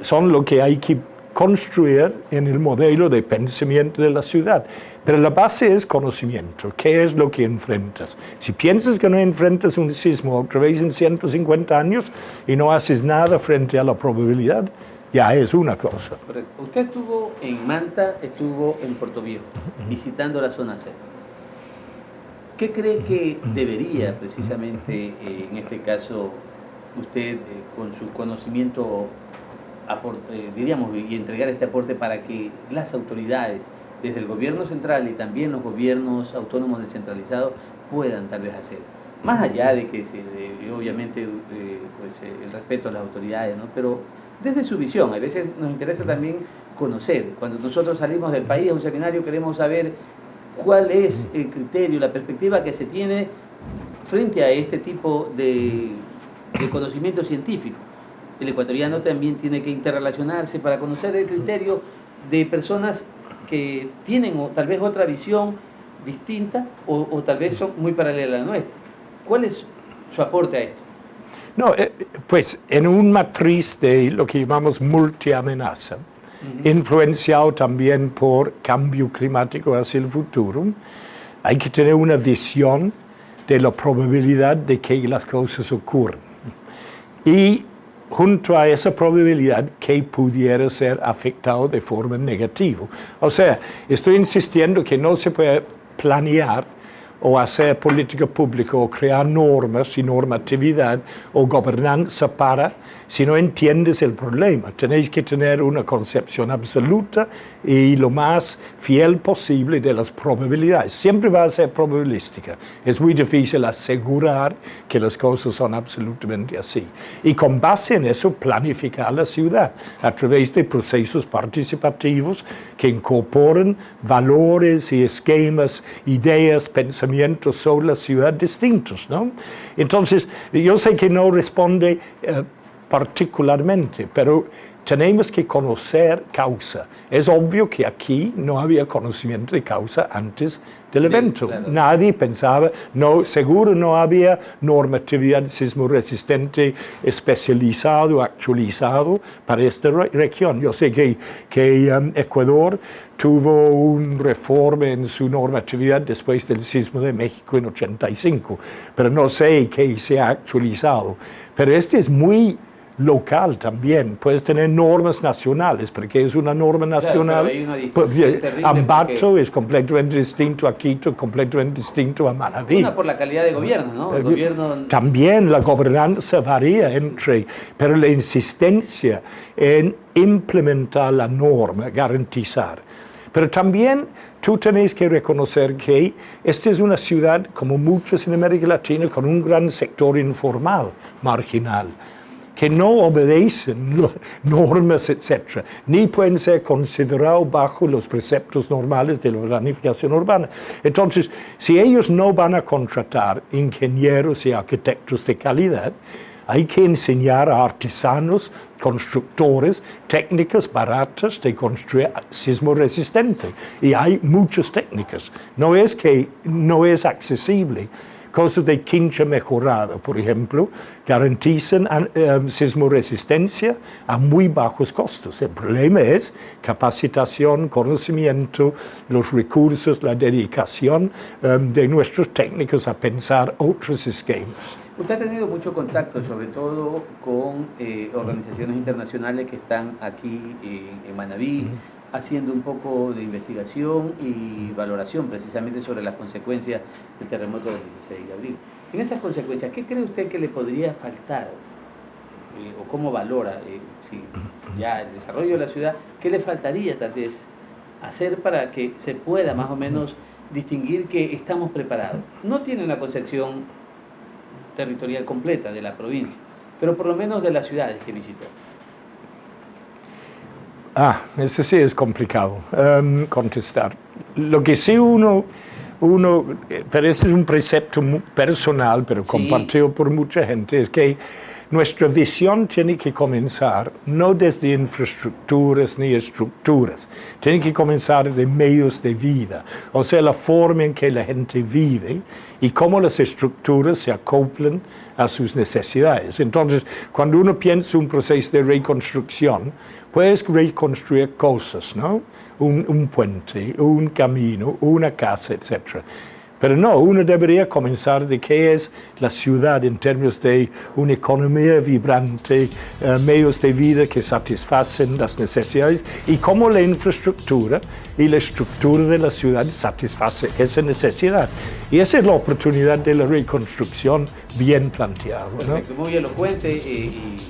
son lo que hay que construir en el modelo de pensamiento de la ciudad. Pero la base es conocimiento. ¿Qué es lo que enfrentas? Si piensas que no enfrentas un sismo otra vez en 150 años y no haces nada frente a la probabilidad, ya es una cosa. Correcto. Usted estuvo en Manta, estuvo en Puerto Viejo, visitando la zona C. ¿Qué cree que debería precisamente, en este caso, usted con su conocimiento, diríamos, y entregar este aporte para que las autoridades, desde el gobierno central y también los gobiernos autónomos descentralizados, puedan tal vez hacer? Más allá de que obviamente el respeto a las autoridades, ¿no? Pero desde su visión, a veces nos interesa también conocer. Cuando nosotros salimos del país a un seminario queremos saber cuál es el criterio, la perspectiva que se tiene frente a este tipo de conocimiento científico. El ecuatoriano también tiene que interrelacionarse para conocer el criterio de personas que tienen tal vez otra visión distinta o tal vez son muy paralelas a la nuestra. ¿Cuál es su aporte a esto? No, pues en una matriz de lo que llamamos multiamenaza, influenciado también por cambio climático hacia el futuro, hay que tener una visión de la probabilidad de que las cosas ocurran. Y junto a esa probabilidad que pudiera ser afectado de forma negativa. O sea, estoy insistiendo que no se puede planear o hacer política pública o crear normas y normatividad o gobernanza para, si no entiendes el problema. Tenéis que tener una concepción absoluta y lo más fiel posible de las probabilidades. Siempre va a ser probabilística. Es muy difícil asegurar que las cosas son absolutamente así. Y con base en eso, planificar la ciudad a través de procesos participativos que incorporan valores y esquemas, ideas, pensamientos sobre la ciudad distintos, ¿no? Entonces, yo sé que no responde particularmente, pero tenemos que conocer causa. Es obvio que aquí no había conocimiento de causa antes del evento. Claro. Nadie pensaba, no, seguro no había normatividad sismo resistente especializado, actualizado para esta región. Yo sé que Ecuador tuvo una reforma en su normatividad después del sismo de México en 85, pero no sé qué se ha actualizado. Pero este es muy local también. Puedes tener normas nacionales, porque es una norma nacional. Claro, Ambato es completamente distinto a Quito, completamente distinto a Manabí. Una por la calidad de gobierno, ¿no? El gobierno... También la gobernanza varía pero la insistencia en implementar la norma, garantizar. Pero también tú tenés que reconocer que esta es una ciudad, como muchas en América Latina, con un gran sector informal, marginal, que no obedecen normas, etc., ni pueden ser considerados bajo los preceptos normales de la planificación urbana. Entonces, si ellos no van a contratar ingenieros y arquitectos de calidad, hay que enseñar a artesanos, constructores, técnicas baratas de construir sismo resistente. Y hay muchas técnicas. No es que no es accesible. Cosas de quincha mejorada, por ejemplo, garantizan sismo resistencia a muy bajos costos. El problema es capacitación, conocimiento, los recursos, la dedicación de nuestros técnicos a pensar otros esquemas. Usted ha tenido mucho contacto, sobre todo con organizaciones internacionales que están aquí en Manabí, haciendo un poco de investigación y valoración precisamente sobre las consecuencias del terremoto del 16 de abril. En esas consecuencias, ¿qué cree usted que le podría faltar? ¿O cómo valora ya el desarrollo de la ciudad? ¿Qué le faltaría tal vez hacer para que se pueda más o menos distinguir que estamos preparados? No tiene una concepción territorial completa de la provincia, pero por lo menos de las ciudades que visitó. Eso sí es complicado contestar. Lo que sí uno, pero ese es un precepto personal, pero compartido por mucha gente, es que nuestra visión tiene que comenzar no desde infraestructuras ni estructuras, tiene que comenzar de medios de vida, o sea, la forma en que la gente vive y cómo las estructuras se acoplan a sus necesidades. Entonces, cuando uno piensa en un proceso de reconstrucción, puedes reconstruir cosas, ¿no? Un puente, un camino, una casa, etc. Pero no, uno debería comenzar de qué es la ciudad en términos de una economía vibrante, medios de vida que satisfacen las necesidades y cómo la infraestructura y la estructura de la ciudad satisface esa necesidad. Y esa es la oportunidad de la reconstrucción bien planteada, ¿no? Perfecto, muy elocuente y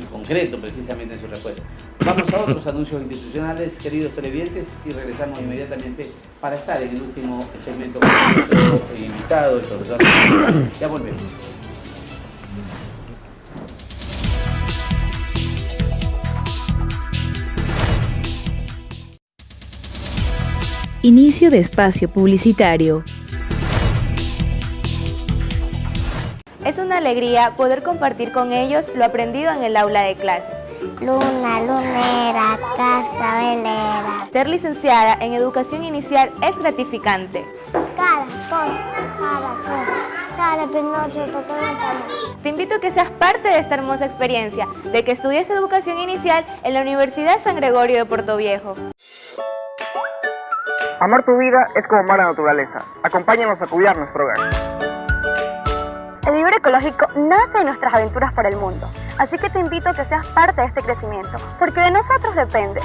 concreto precisamente en su respuesta. Vamos a otros anuncios institucionales, queridos televidentes, y regresamos inmediatamente para estar en el último segmento con nuestro invitado, el profesor. Ya volvemos. Inicio de espacio publicitario. Es una alegría poder compartir con ellos lo aprendido en el aula de clases. Luna, lunera, cascabelera. Ser licenciada en educación inicial es gratificante. Caracol, sale Pinocho, tocó la cama. Te invito a que seas parte de esta hermosa experiencia, de que estudies educación inicial en la Universidad San Gregorio de Portoviejo. Amar tu vida es como amar la naturaleza. Acompáñanos a cuidar nuestro hogar. El vivir ecológico nace de nuestras aventuras por el mundo, así que te invito a que seas parte de este crecimiento, porque de nosotros depende.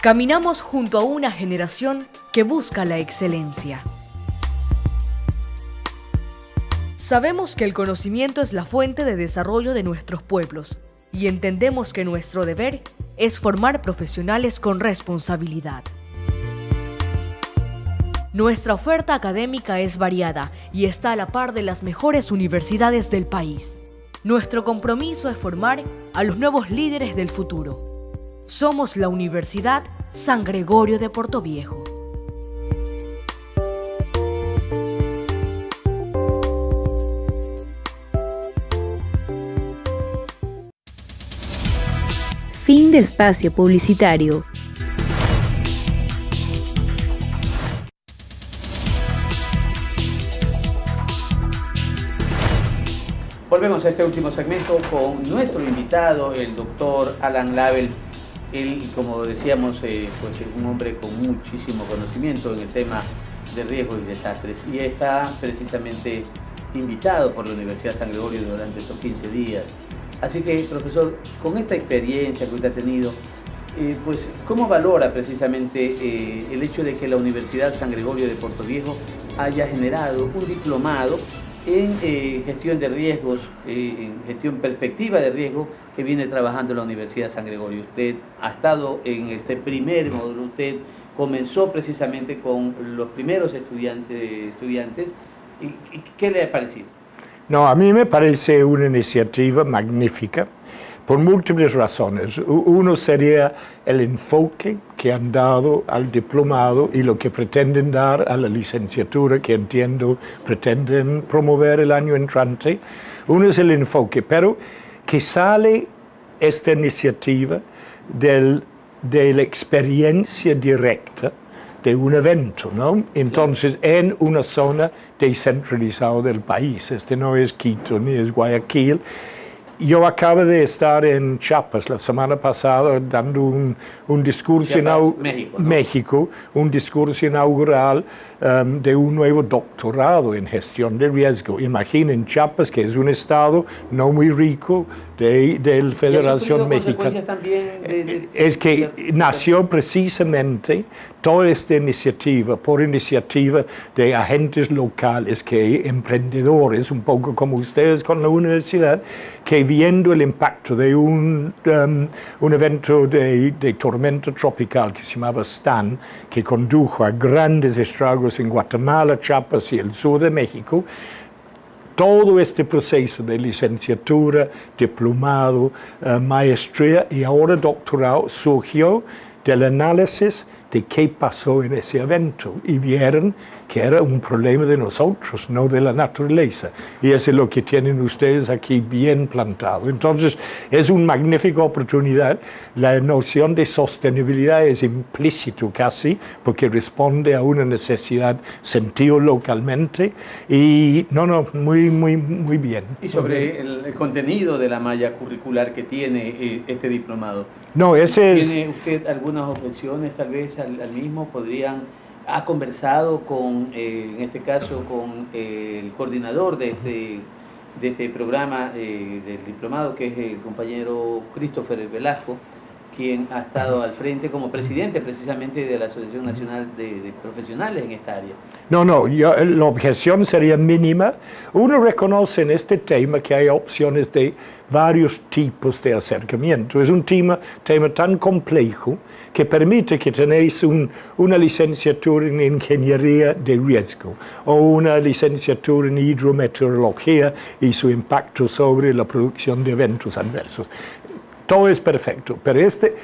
Caminamos junto a una generación que busca la excelencia. Sabemos que el conocimiento es la fuente de desarrollo de nuestros pueblos y entendemos que nuestro deber es formar profesionales con responsabilidad. Nuestra oferta académica es variada y está a la par de las mejores universidades del país. Nuestro compromiso es formar a los nuevos líderes del futuro. Somos la Universidad San Gregorio de Portoviejo. Fin de espacio publicitario. Volvemos a este último segmento con nuestro invitado, el doctor Alan Label. Él, como decíamos, pues es un hombre con muchísimo conocimiento en el tema de riesgos y desastres y está precisamente invitado por la Universidad San Gregorio durante estos 15 días. Así que, profesor, con esta experiencia que usted ha tenido, pues, ¿cómo valora precisamente el hecho de que la Universidad San Gregorio de Portoviejo haya generado un diplomado en gestión de riesgos, en gestión perspectiva de riesgo que viene trabajando la Universidad San Gregorio? Usted ha estado en este primer módulo, usted comenzó precisamente con los primeros estudiantes. ¿Y qué le ha parecido? No, a mí me parece una iniciativa magnífica por múltiples razones. Uno sería el enfoque que han dado al diplomado y lo que pretenden dar a la licenciatura, que entiendo pretenden promover el año entrante. Uno es el enfoque, pero que sale esta iniciativa de la experiencia directa de un evento, ¿no? Entonces, en una zona descentralizada del país. Este no es Quito ni es Guayaquil. Yo acabo de estar en Chiapas la semana pasada dando un discurso en México, un discurso inaugural de un nuevo doctorado en gestión de riesgo. Imaginen Chiapas, que es un estado no muy rico de la Federación Mexicana. Es que nació precisamente toda esta iniciativa por iniciativa de agentes locales, emprendedores, un poco como ustedes con la universidad, que viendo el impacto de un evento de tormenta tropical que se llamaba Stan, que condujo a grandes estragos en Guatemala, Chiapas y el sur de México, todo este proceso de licenciatura, diplomado, maestría y ahora doctorado surgió del análisis de qué pasó en ese evento y vieron que era un problema de nosotros, no de la naturaleza. Y eso es lo que tienen ustedes aquí bien plantado. Entonces, es una magnífica oportunidad. La noción de sostenibilidad es implícito casi, porque responde a una necesidad sentida localmente. Y muy bien. ¿Y sobre el contenido de la malla curricular que tiene este diplomado? No, ¿Tiene usted algunas objeciones tal vez al mismo? ¿Ha conversado con, en este caso, con el coordinador de este programa del diplomado, que es el compañero Christopher Velasco, quien ha estado al frente como presidente precisamente de la Asociación Nacional de Profesionales en esta área. No, la objeción sería mínima. Uno reconoce en este tema que hay opciones de varios tipos de acercamiento. Es un tema tan complejo que permite que tenéis una licenciatura en ingeniería de riesgo o una licenciatura en hidrometeorología y su impacto sobre la producción de eventos adversos. Todo es perfecto, pero este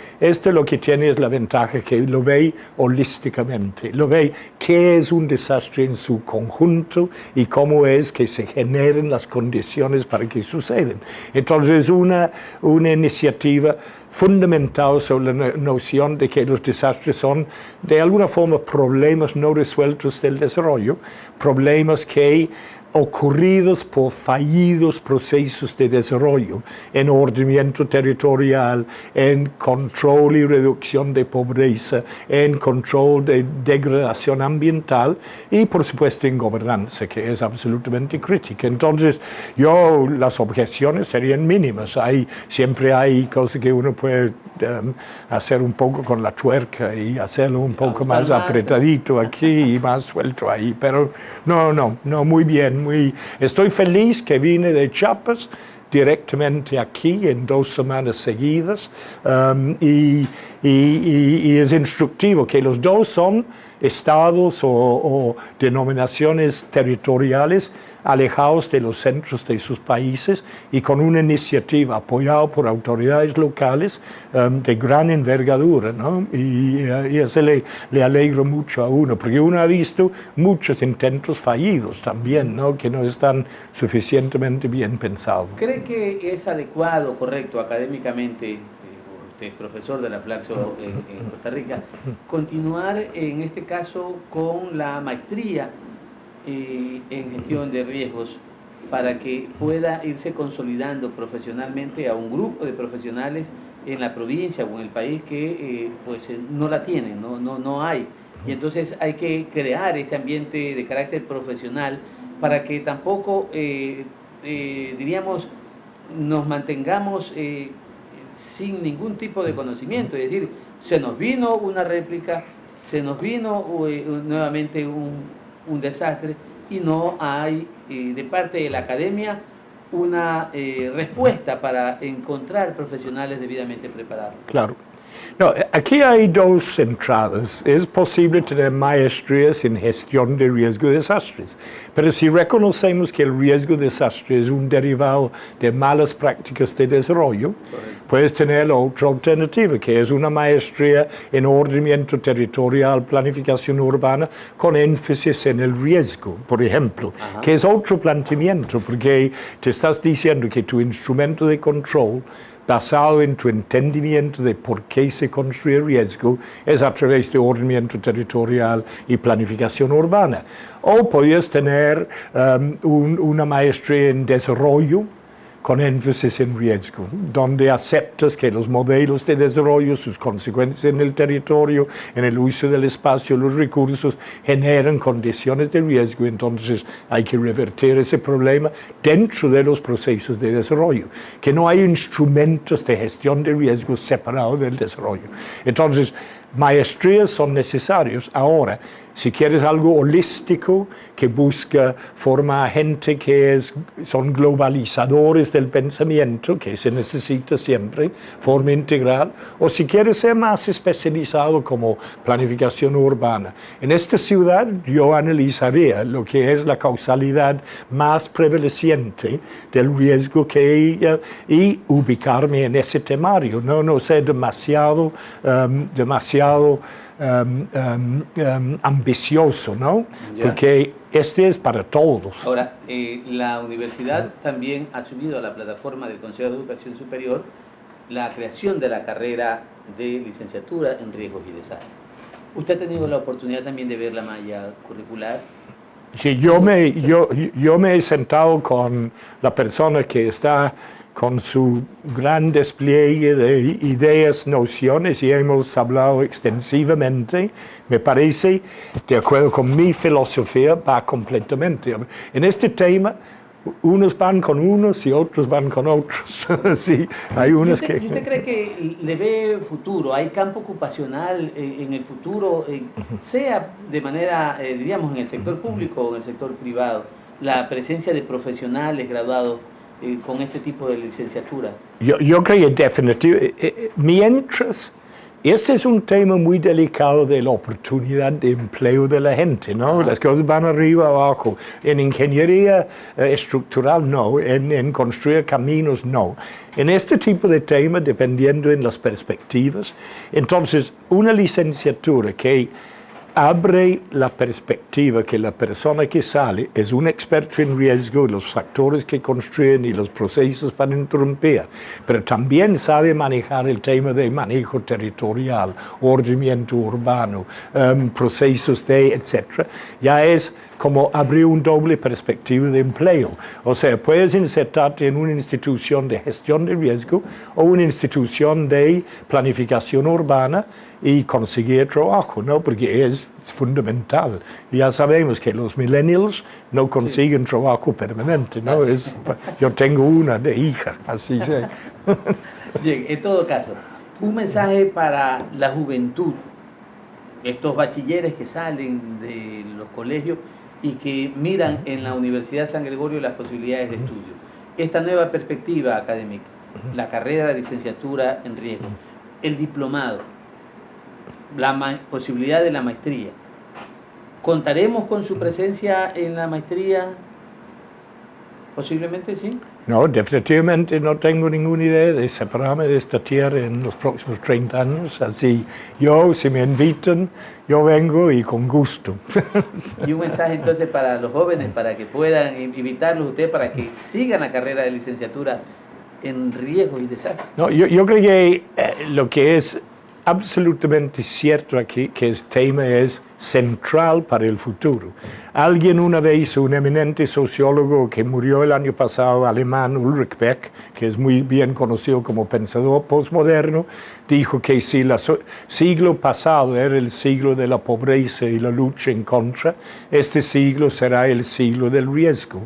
lo que tiene es la ventaja que lo ve holísticamente, lo ve qué es un desastre en su conjunto y cómo es que se generan las condiciones para que sucedan. Entonces, una iniciativa fundamental sobre la noción de que los desastres son, de alguna forma, problemas no resueltos del desarrollo, problemas que ocurridos por fallidos procesos de desarrollo, en ordenamiento territorial, en control y reducción de pobreza, en control de degradación ambiental y, por supuesto, en gobernanza, que es absolutamente crítica. Entonces, las objeciones serían mínimas. Siempre hay cosas que uno puede hacer un poco con la tuerca y hacerlo un poco más apretadito aquí y más suelto ahí, pero no, muy bien. Estoy feliz que vine de Chiapas directamente aquí en 2 semanas seguidas y es instructivo que los dos son estados o denominaciones territoriales alejados de los centros de sus países y con una iniciativa apoyada por autoridades locales de gran envergadura, ¿no? Y eso le alegro mucho a uno, porque uno ha visto muchos intentos fallidos también, ¿no? Que no están suficientemente bien pensados. ¿Cree que es adecuado, correcto, académicamente, usted es profesor de la Flaxo en Costa Rica, continuar en este caso con la maestría en gestión de riesgos para que pueda irse consolidando profesionalmente a un grupo de profesionales en la provincia o en el país que no la tienen, no hay? Y entonces hay que crear este ambiente de carácter profesional para que tampoco, diríamos, nos mantengamos sin ningún tipo de conocimiento. Es decir, se nos vino una réplica, se nos vino nuevamente un desastre y no hay de parte de la academia una respuesta para encontrar profesionales debidamente preparados. Claro. No, aquí hay 2 entradas. Es posible tener maestrías en gestión de riesgo de desastres, pero si reconocemos que el riesgo de desastre es un derivado de malas prácticas de desarrollo, puedes tener la otra alternativa, que es una maestría en ordenamiento territorial, planificación urbana, con énfasis en el riesgo, por ejemplo, que es otro planteamiento, porque te estás diciendo que tu instrumento de control, basado en tu entendimiento de por qué se construye riesgo, es a través de ordenamiento territorial y planificación urbana. O podías tener una maestría en desarrollo con énfasis en riesgo, donde aceptas que los modelos de desarrollo, sus consecuencias en el territorio, en el uso del espacio, los recursos, generan condiciones de riesgo. Entonces hay que revertir ese problema dentro de los procesos de desarrollo, que no hay instrumentos de gestión de riesgos separados del desarrollo. Entonces, maestrías son necesarios. Ahora, si quieres algo holístico que busca formar a gente que son globalizadores del pensamiento, que se necesita siempre, forma integral, o si quieres ser más especializado como planificación urbana. En esta ciudad yo analizaría lo que es la causalidad más prevaleciente del riesgo y ubicarme en ese temario, no ser demasiado ambicioso, ¿no? Ya. Porque este es para todos. Ahora, la universidad también ha asumido a la plataforma del Consejo de Educación Superior la creación de la carrera de licenciatura en riesgos y desastres. ¿Usted ha tenido la oportunidad también de ver la malla curricular? Sí, yo me he sentado con la persona que está con su gran despliegue de ideas, nociones, y hemos hablado extensivamente. Me parece, de acuerdo con mi filosofía, va completamente. En este tema, Unos van con unos y otros van con otros. Sí, hay unos ¿Y usted cree que le ve futuro? ¿Hay campo ocupacional en el futuro, sea de manera, diríamos, en el sector público o en el sector privado, la presencia de profesionales graduados con este tipo de licenciatura? Yo creo que definitivamente, mientras, este es un tema muy delicado de la oportunidad de empleo de la gente, ¿no? Las cosas van arriba, abajo. En ingeniería estructural no, en construir caminos no. En este tipo de tema, dependiendo en las perspectivas, entonces una licenciatura que abre la perspectiva que la persona que sale es un experto en riesgo, los factores que construyen y los procesos para interrumpir, pero también sabe manejar el tema de manejo territorial, ordenamiento urbano, procesos de etcétera. Ya es como abrir un doble perspectiva de empleo. O sea, puedes insertarte en una institución de gestión de riesgo o una institución de planificación urbana y conseguir trabajo, ¿no? Porque es fundamental. Ya sabemos que los millennials no consiguen trabajo permanente, ¿no? Yo tengo una de hija, así que... Bien, en todo caso, un mensaje para la juventud, estos bachilleres que salen de los colegios y que miran en la Universidad San Gregorio las posibilidades de estudio. Esta nueva perspectiva académica, la carrera de licenciatura en riesgo, el diplomado, la posibilidad de la maestría. ¿Contaremos con su presencia en la maestría? Posiblemente sí. No, definitivamente no tengo ninguna idea de separarme de esta tierra en los próximos 30 años. Así, si me invitan, yo vengo y con gusto. Y un mensaje entonces para los jóvenes, para que puedan invitarlos a ustedes para que sigan la carrera de licenciatura en riesgo y desastre. No, yo creo que lo que es absolutamente cierto aquí, que el tema es central para el futuro. Alguien una vez, un eminente sociólogo que murió el año pasado, alemán, Ulrich Beck, que es muy bien conocido como pensador postmoderno, dijo que si el siglo pasado era el siglo de la pobreza y la lucha en contra, este siglo será el siglo del riesgo.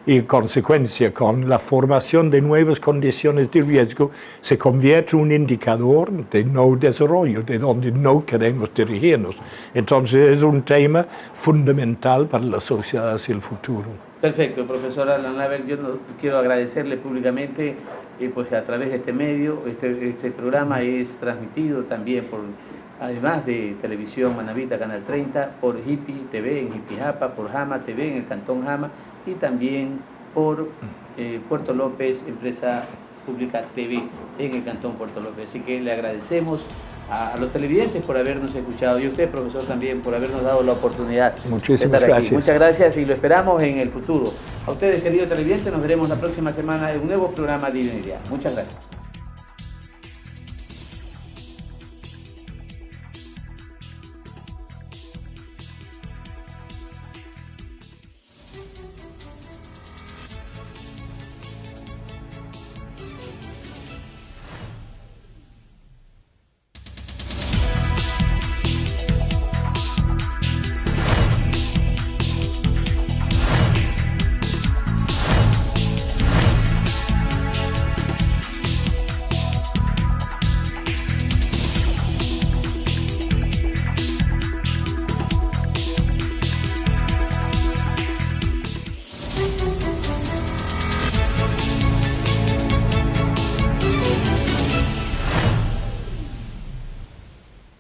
Y en consecuencia, con la formación de nuevas condiciones de riesgo, se convierte en un indicador de no desarrollo, de donde no queremos dirigirnos. Entonces, es un tema fundamental para la sociedad hacia el futuro. Perfecto, profesor Alan Laver, yo quiero agradecerle públicamente, pues a través de este medio, este programa es transmitido también por, además de Televisión Manavita, Canal 30, por Hippie TV en Hippie Japa, por Jama TV en el Cantón Jama, y también por Puerto López, Empresa Pública TV en el Cantón Puerto López. Así que le agradecemos a los televidentes por habernos escuchado y a usted, profesor, también por habernos dado la oportunidad de estar aquí. Muchas gracias y lo esperamos en el futuro. A ustedes, queridos televidentes, nos veremos la próxima semana en un nuevo programa de Identidad. Muchas gracias.